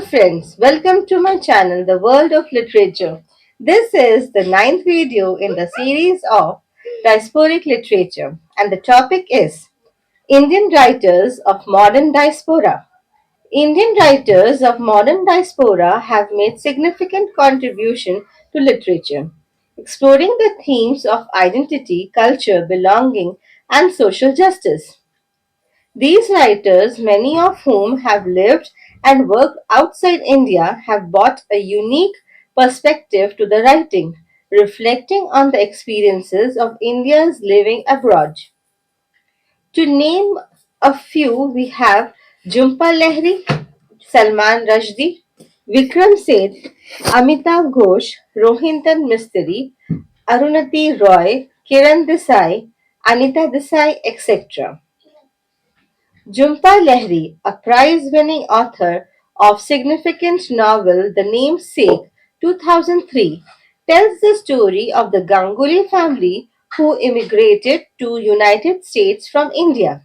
Friends, welcome to my channel, The World of Literature. This is the ninth video in the series of diasporic literature, and the topic is Indian Writers of Modern Diaspora. Indian writers of modern diaspora have made significant contribution to literature, exploring the themes of identity, culture, belonging, and social justice. These writers, many of whom have lived and worked outside India, have brought a unique perspective to the writing, reflecting on the experiences of Indians living abroad. To name a few, we have Jhumpa Lahiri, Salman Rushdie, Vikram Seth, Amitav Ghosh, Rohinton Mistry, Arunati Roy, Kiran Desai, Anita Desai, etc. Jhumpa Lahiri, a prize-winning author of significant novel The Namesake 2003, tells the story of the Ganguly family who immigrated to United States from India.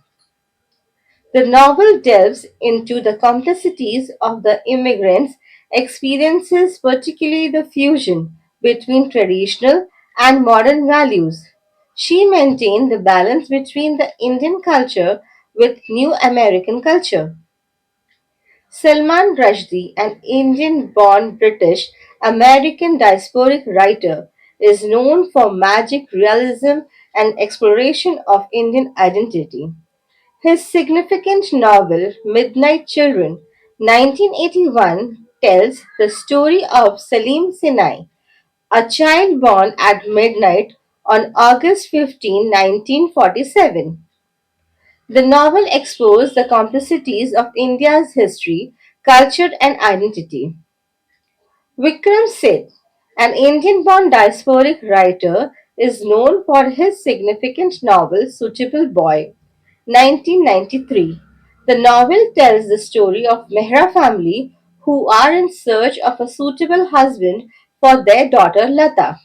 The novel delves into the complexities of the immigrants' experiences, particularly the fusion between traditional and modern values. She maintained the balance between the Indian culture with new American culture. Salman Rushdie, an Indian-born British American diasporic writer, is known for magic realism and exploration of Indian identity. His significant novel, Midnight Children, 1981, tells the story of Salim Sinai, a child born at midnight on August 15, 1947. The novel explores the complexities of India's history, culture, and identity. Vikram Seth, an Indian born diasporic writer, is known for his significant novel Suitable Boy, 1993. The novel tells the story of Mehra family who are in search of a suitable husband for their daughter Lata.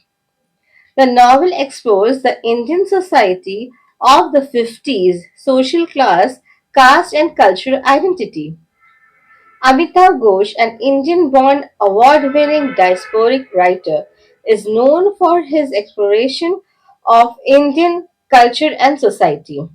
The novel explores the Indian society of the 50s, social class, caste, and cultural identity. Amitav Ghosh, an Indian born award winning diasporic writer, is known for his exploration of Indian culture and society.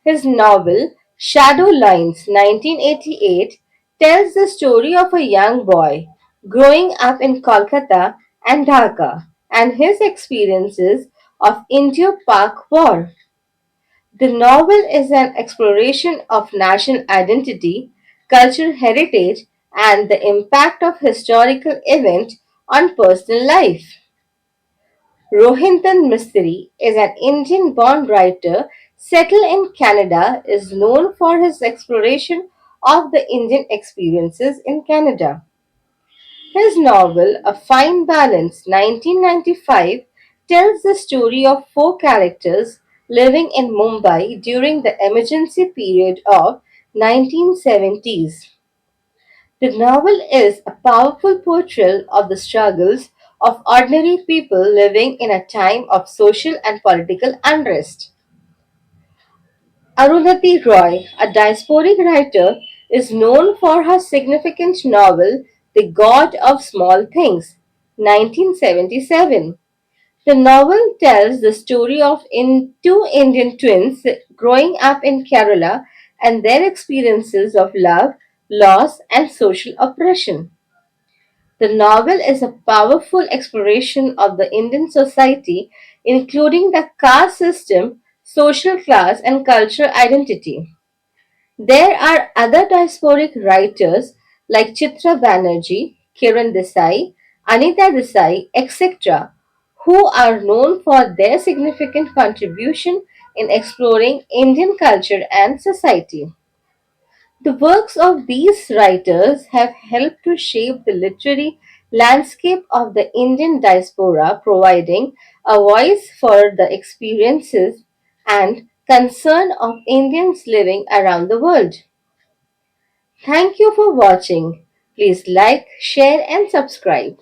His novel Shadow Lines 1988 tells the story of a young boy growing up in Kolkata and Dhaka and his experiences of Indo-Pak War. The novel is an exploration of national identity, cultural heritage, and the impact of historical events on personal life. Rohinton Mistry is an Indian-born writer settled in Canada is known for his exploration of the Indian experiences in Canada. His novel A Fine Balance 1995 tells the story of four characters living in Mumbai during the emergency period of 1970s. The novel is a powerful portrayal of the struggles of ordinary people living in a time of social and political unrest. Arundhati Roy, a diasporic writer, is known for her significant novel The God of Small Things, 1977. The novel tells the story of two Indian twins growing up in Kerala and their experiences of love, loss, and social oppression. The novel is a powerful exploration of the Indian society, including the caste system, social class, and cultural identity. There are other diasporic writers like Chitra Banerjee, Kiran Desai, Anita Desai, etc., who are known for their significant contribution in exploring Indian culture and society. The works of these writers have helped to shape the literary landscape of the Indian diaspora, providing a voice for the experiences and concern of Indians living around the world. Thank you for watching. Please like, share, and subscribe.